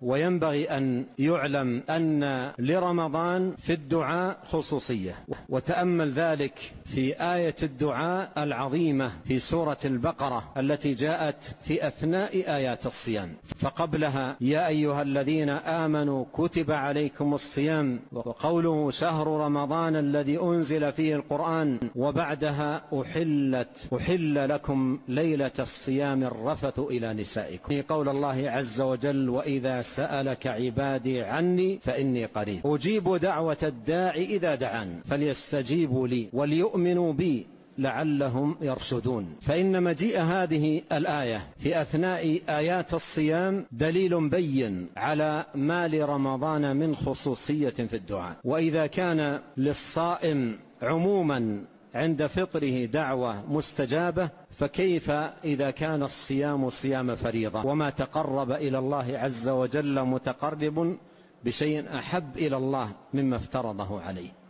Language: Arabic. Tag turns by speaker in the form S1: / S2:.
S1: وينبغي أن يعلم أن لرمضان في الدعاء خصوصية، وتأمل ذلك في آية الدعاء العظيمة في سورة البقرة التي جاءت في أثناء آيات الصيام. فقبلها يا أيها الذين آمنوا كتب عليكم الصيام، وقوله شهر رمضان الذي أنزل فيه القرآن، وبعدها أحل لكم ليلة الصيام الرفث إلى نسائكم. قول الله عز وجل وإذا سألك عبادي عني فإني قريب أجيب دعوة الداعي إذا دعان فليستجيبوا لي وليؤمنوا بي لعلهم يرشدون. فإن مجيء هذه الآية في أثناء آيات الصيام دليل بين على ما لرمضان من خصوصية في الدعاء. وإذا كان للصائم عموما عند فطره دعوة مستجابة، فكيف إذا كان الصيام صيام فريضة؟ وما تقرب إلى الله عز وجل متقرب بشيء أحب إلى الله مما افترضه عليه.